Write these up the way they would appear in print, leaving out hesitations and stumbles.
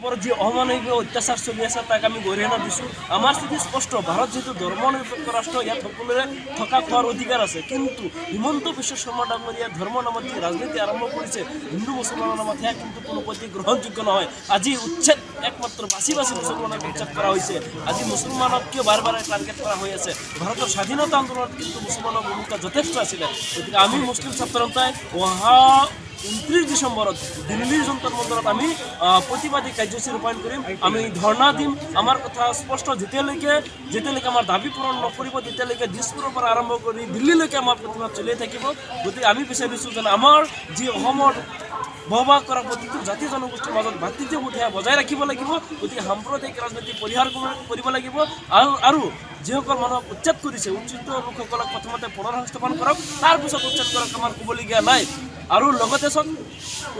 ওপৰত যি অমানৱীয় অত্যাচাৰ চলি আছে তাক আমি গৰিহণা দিছোঁ। আমাৰ স্থিতি স্পষ্ট, ভাৰত যিহেতু ধৰ্মনিৰপেক্ষ ৰাষ্ট্ৰ, ইয়াত সকলোৰে থকা খোৱাৰ অধিকাৰ আছে। কিন্তু হিমন্ত বিশ্ব শৰ্মা ডাঙৰীয়া ধৰ্ম নামত যি ৰাজনীতি আৰম্ভ কৰিছে হিন্দু মুছলমানৰ নামত, সেয়া কিন্তু কোনোপধ্যেই গ্ৰহণযোগ্য নহয়। আজি উচ্ছেদ একমাত্ৰ বাছি বাছি মুছলমানক উচ্ছেদ কৰা হৈছে। আজি মুছলমানক কিয় বাৰে বাৰে টাৰ্গেট কৰা হৈ আছে? ভাৰতৰ স্বাধীনতা আন্দোলনত কিন্তু মুছলমানৰ ভূমিকা যথেষ্ট আছিলে। গতিকে আমি মুছলিম ছাত্ৰ জনতাই অহা 29 ডিচেম্বৰত দিল্লীৰ যন্তৰ মন্তৰত আমি প্ৰতিবাদী কাৰ্যসূচী ৰূপায়ণ কৰিম। আমি ধৰ্ণা দিম। আমাৰ কথা স্পষ্ট, যেতিয়ালৈকে আমাৰ দাবী পূৰণ নকৰিব তেতিয়ালৈকে দিছপুৰৰ পৰা আৰম্ভ কৰি দিল্লীলৈকে আমাৰ প্ৰতিবাদ চলিয়ে থাকিব। গতিকে আমি বিচাৰিছোঁ যেন আমাৰ যি অসমৰ বসবাস কৰা প্ৰতিটো জাতি জনগোষ্ঠীৰ মাজত ভাতৃত্ববোধ সেয়া বজাই ৰাখিব লাগিব। গতিকে সাম্প্ৰদায়িক ৰাজনীতি পৰিহাৰ কৰিব লাগিব। আৰু যিসকল মানুহক উচ্ছেদ কৰিছে, উচ্ছেদিত লোকসকলক প্ৰথমতে পুনৰসংস্থাপন কৰক, তাৰপিছত উচ্ছেদ কৰক, আমাৰ ক'বলগীয়া নাই। আৰু লগতে চাওক,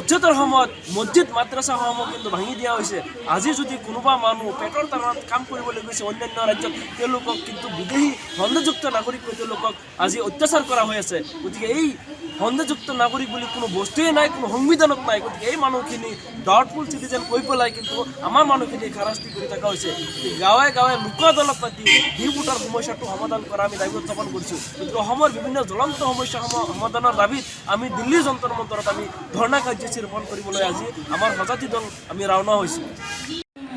উচ্ছেদৰ সময়ত মছজিদ মাদ্ৰাছাসমূহ কিন্তু ভাঙি দিয়া হৈছে। আজি যদি কোনোবা মানুহ পেটৰ তাৰণত কাম কৰিবলৈ গৈছে অন্যান্য ৰাজ্যত, তেওঁলোকক কিন্তু বিদেশী সন্দেহযুক্ত নাগৰিক কৈ তেওঁলোকক আজি অত্যাচাৰ কৰা হৈ আছে। গতিকে এই সন্দেহযুক্ত নাগৰিক বুলি কোনো বস্তুৱেই নাই, কোনো সংবিধানত নাই। গতিকে এই মানুহখিনি ডাউটফুল চিটিজেন কৈ পেলাই কিন্তু আমাৰ মানুহখিনি হাৰাশাস্তি কৰি থকা হৈছে। গাঁৱে গাঁৱে লোক আদালত পাতি ডিপুটাৰ সমস্যাটো সমাধান কৰা আমি দাবী উত্থাপন কৰিছোঁ। গতিকে অসমৰ বিভিন্ন জ্বলন্ত সমস্যাসমূহ সমাধানৰ দাবীত আমি দিল্লীৰ যন্তৰ মন্তৰত আমি ধৰ্ণা কাৰ্যসূচী ৰূপায়ণ কৰিবলৈ আজি আমাৰ সজাতি দল আমি ৰাওনা হৈছোঁ।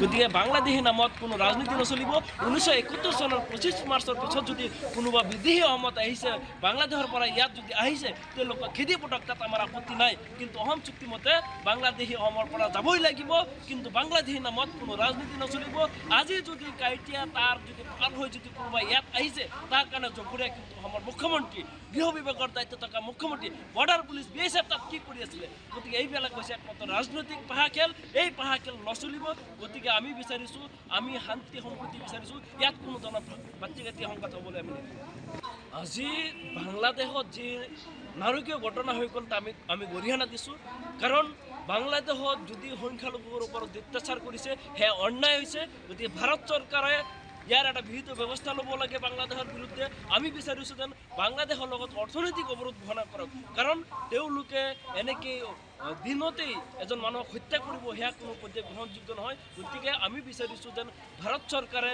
গতিকে বাংলাদেশী নামত কোনো ৰাজনীতি নচলিব। 1971 চনৰ 25 মাৰ্চৰ পিছত যদি কোনোবা বিদেশী অসমত আহিছে, বাংলাদেশৰ পৰা ইয়াত যদি আহিছে, তেওঁলোকক খেদি পঠক, তাত আমাৰ আপত্তি নাই। কিন্তু অসম চুক্তিমতে বাংলাদেশী অসমৰ পৰা যাবই লাগিব। কিন্তু বাংলাদেশী নামত কোনো ৰাজনীতি নচলিব। আজি যদি কাইটিয়া তাৰ যদি পাৰ হৈ যদি কোনোবা ইয়াত আহিছে, তাৰ কাৰণে জগৰীয়া কিন্তু অসমৰ মুখ্যমন্ত্ৰী, গৃহ বিভাগৰ দায়িত্ব থকা মুখ্যমন্ত্ৰী, বৰ্ডাৰ পুলিচ, BSF তাত কি কৰি আছিলে? গতিকে এইবিলাক হৈছে একমাত্ৰ ৰাজনৈতিক পাহা খেল। এই পাহা খেল নচলিব। গতিকে আমি বিচাৰিছোঁ, আমি শান্তি সম্প্ৰীতি বিচাৰিছোঁ। ইয়াত কোনো ধৰণৰ ভাতৃঘাতী সংঘাত হ'বলৈ আমি আজি বাংলাদেশত যি নাৰকীয় ঘটনা হৈ গ'ল আমি গৰিহণা দিছোঁ। কাৰণ বাংলাদেশত যদি সংখ্যালঘুৰ ওপৰত অত্যাচাৰ কৰিছে, সেয়া অন্যায় হৈছে। গতিকে ভাৰত চৰকাৰে ইয়াৰ এটা বিহিত ব্যৱস্থা ল'ব লাগে বাংলাদেশৰ বিৰুদ্ধে। আমি বিচাৰিছোঁ যেন বাংলাদেশৰ লগত অৰ্থনৈতিক অৱৰোধ ঘোষণা কৰক। কাৰণ তেওঁলোকে এনেকৈ দিনতেই এজন মানুহক হত্যা কৰিব, সেয়া কোনো পৰ্যায়ে গ্ৰহণযোগ্য নহয়। গতিকে আমি বিচাৰিছোঁ যেন ভাৰত চৰকাৰে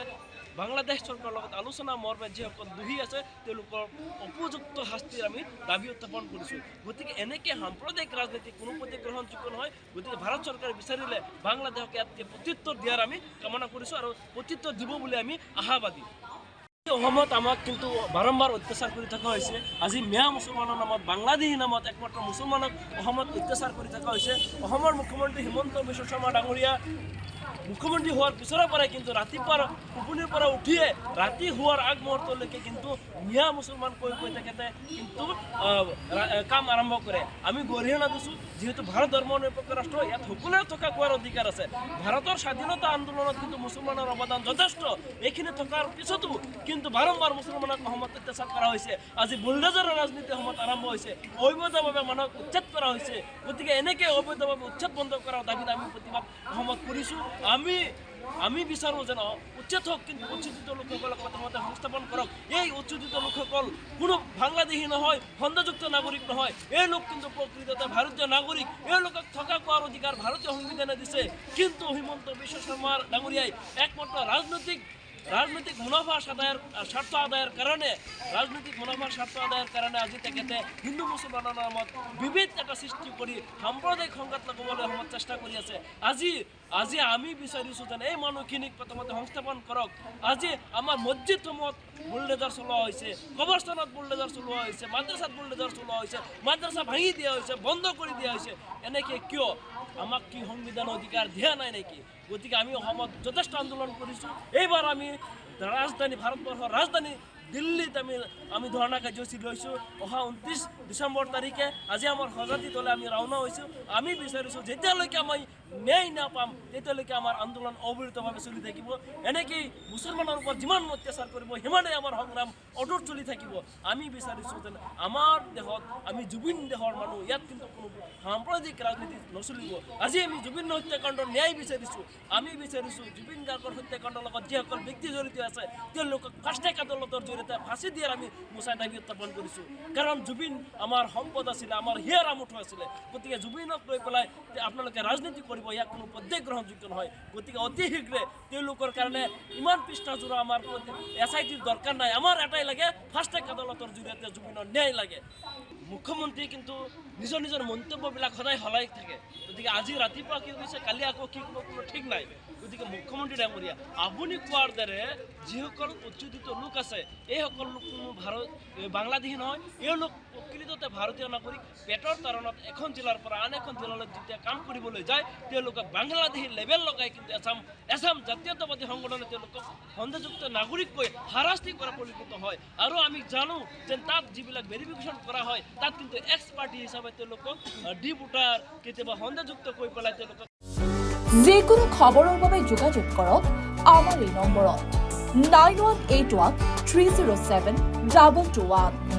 বাংলাদেশ চৰকাৰৰ লগত আলোচনা মৰ্মে যিসকল দোষী আছে তেওঁলোকৰ উপযুক্ত শাস্তিৰ আমি দাবী উত্থাপন কৰিছোঁ। গতিকে এনেকৈ সাম্প্ৰদায়িক ৰাজনীতি কোনো পৰ্যায়ে গ্ৰহণযোগ্য নহয়। গতিকে ভাৰত চৰকাৰে বিচাৰিলে বাংলাদেশক ইয়াতকৈ প্ৰত্যুত্তৰ দিয়াৰ আমি কামনা কৰিছোঁ আৰু প্ৰত্যুত্তৰ দিব বুলি আমি আশাবাদী। অসমত আমাক কিন্তু বাৰম্বাৰ অত্যাচাৰ কৰি থকা হৈছে। আজি মিয়া মুছলমানৰ নামত, বাংলাদেশী নামত একমাত্ৰ মুছলমানক অসমত অত্যাচাৰ কৰি থকা হৈছে। অসমৰ মুখ্যমন্ত্ৰী হিমন্ত বিশ্ব শৰ্মা ডাঙৰীয়া মুখ্যমন্ত্ৰী হোৱাৰ পিছৰে পৰাই কিন্তু ৰাতিপুৱাৰ টোপনিৰ পৰা উঠিয়ে ৰাতি হোৱাৰ আগমুহূৰ্তলৈকে কিন্তু মিয়া মুছলমান কৈ তেখেতে কিন্তু কাম আৰম্ভ কৰে। আমি গৰিহণা দিছোঁ, যিহেতু ভাৰত ধৰ্মনিৰপেক্ষ ৰাষ্ট্ৰ, ইয়াত সকলোৰে থকা খোৱাৰ অধিকাৰ আছে। ভাৰতৰ স্বাধীনতা আন্দোলনত কিন্তু মুছলমানৰ অৱদান যথেষ্ট। এইখিনি থকাৰ পিছতো কিন্তু বাৰম্বাৰ মুছলমানক অসমত অত্যাচাৰ কৰা হৈছে। আজি বুলডোজাৰৰ ৰাজনীতি অসমত আৰম্ভ হৈছে। অবৈধভাৱে মানুহক উচ্ছেদ কৰা হৈছে। গতিকে এনেকৈ অবৈধভাৱে উচ্ছেদ বন্ধ কৰাৰ দাবীত আমি প্ৰতিবাদ অসমত কৰিছোঁ। আমি বিচাৰোঁ যেন উচ্ছেদ হওক, কিন্তু উচ্ছেদিত লোকসকলক প্ৰথমতে সংস্থাপন কৰক। এই উচ্ছেদিত লোকসকল কোনো বাংলাদেশী নহয়, সন্দেহযুক্ত নাগৰিক নহয়। এই লোক কিন্তু প্ৰকৃততে ভাৰতীয় নাগৰিক। এই লোকক থকা খোৱাৰ অধিকাৰ ভাৰতীয় সংবিধানে দিছে। কিন্তু হিমন্ত বিশ্ব শৰ্মা ডাঙৰীয়াই একমাত্ৰ ৰাজনৈতিক মুনাফাৰ স্বাৰ্থ আদায়ৰ কাৰণে আজি তেখেতে হিন্দু মুছলমানৰ নামত বিভেদ এটা সৃষ্টি কৰি সাম্প্ৰদায়িক সংঘাত লগাবলৈ অসমত চেষ্টা কৰি আছে। আজি আমি বিচাৰিছোঁ যেন এই মানুহখিনিক প্ৰথমতে সংস্থাপন কৰক। আজি আমাৰ মছজিদসমূহত বুলডোজাৰ চলোৱা হৈছে, কবৰস্থানত বুলডোজাৰ চলোৱা হৈছে, মাদ্ৰাছাত বুলডোজাৰ চলোৱা হৈছে, মাদ্ৰাছা ভাঙি দিয়া হৈছে, বন্ধ কৰি দিয়া হৈছে। এনেকৈ কিয়? আমাক কি সংবিধানৰ অধিকাৰ দিয়া নাই নেকি? গতিকে আমি অসমত যথেষ্ট আন্দোলন কৰিছোঁ। এইবাৰ আমি ভাৰতবৰ্ষৰ ৰাজধানী দিল্লীত আমি ধৰ্ণা কাৰ্যসূচী লৈছোঁ। অহা 29 ডিচেম্বৰ তাৰিখে আজি আমাৰ সজাতি দলে আমি ৰাওনা হৈছোঁ। আমি বিচাৰিছোঁ যেতিয়ালৈকে আমি ন্যায় নাপাম তেতিয়ালৈকে আমাৰ আন্দোলন অবিৰতভাৱে চলি থাকিব। এনেকেই মুছলমানৰ ওপৰত যিমান অত্যাচাৰ কৰিব সিমানেই আমাৰ সংগ্ৰাম অটুট চলি থাকিব। আমি বিচাৰিছোঁ যেন আমাৰ দেশত আমি জুবিন দেশৰ মানুহ, ইয়াত কিন্তু কোনো সাম্প্ৰদায়িক ৰাজনীতি নচলিব। আজি আমি জুবিন হত্যাকাণ্ডৰ ন্যায় বিচাৰিছোঁ। আমি বিচাৰিছোঁ জুবিন গাৰ্গৰ হত্যাকাণ্ডৰ লগত যিসকল ব্যক্তি জড়িত আছে তেওঁলোকক ফাষ্ট ট্ৰেক আদালতৰ জৰিয়তে ফাঁচি দিয়াৰ আমি মোচাই দাবী উত্থাপন কৰিছোঁ। কাৰণ জুবিন আমাৰ সম্পদ আছিলে, আমাৰ হিয়াৰ আমঠু আছিলে। গতিকে জুবিনক লৈ পেলাই আপোনালোকে ৰাজনীতি কৰি কৰিব ইয়াক কোনো পধ্যেই গ্ৰহণযোগ্য নহয়। গতিকে অতি শীঘ্ৰে তেওঁলোকৰ কাৰণে ইমান পৃষ্ঠাজোৰা আমাৰ SITৰ দৰকাৰ নাই। আমাৰ এটাই লাগে ফাষ্ট ট্ৰেক আদালতৰ জৰিয়তে জুবিনৰ ন্যায় লাগে। মুখ্যমন্ত্ৰী কিন্তু নিজৰ নিজৰ মন্তব্যবিলাক সদায় সলাই থাকে। গতিকে আজি ৰাতিপুৱা কি কৈছে, কালি আকৌ কি ক'ব কোনো ঠিক নাই। গতিকে মুখ্যমন্ত্ৰী ডাঙৰীয়া, আপুনি কোৱাৰ দৰে যিসকল উচ্চুদিত লোক আছে এইসকল লোক কোনো বাংলাদেশী নহয়, এওঁলোক প্ৰকৃততে ভাৰতীয় নাগৰিক। পেটৰ তাৰণত এখন জিলাৰ পৰা আন এখন জিলালৈ যেতিয়া কাম কৰিবলৈ যায় তেওঁলোকক বাংলাদেশী লেবেল লগাই কিন্তু এছাম জাতীয়তাবাদী সংগঠনে তেওঁলোকক সন্দেহযুক্ত নাগৰিক কৈ হাৰাশাস্তি কৰা পৰিলক্ষিত হয়। আৰু আমি জানো যে তাত যিবিলাক ভেৰিফিকেশ্যন কৰা হয় তাত কিন্তু এক্স পাৰ্টি হিচাপে তেওঁলোকক ডি ভোটাৰ কেতিয়াবা সন্দেহযুক্ত কৈ পেলাই তেওঁলোকক। যিকোনো খবৰৰ বাবে যোগাযোগ কৰক আমাৰ এই নম্বৰত 9181 307 221।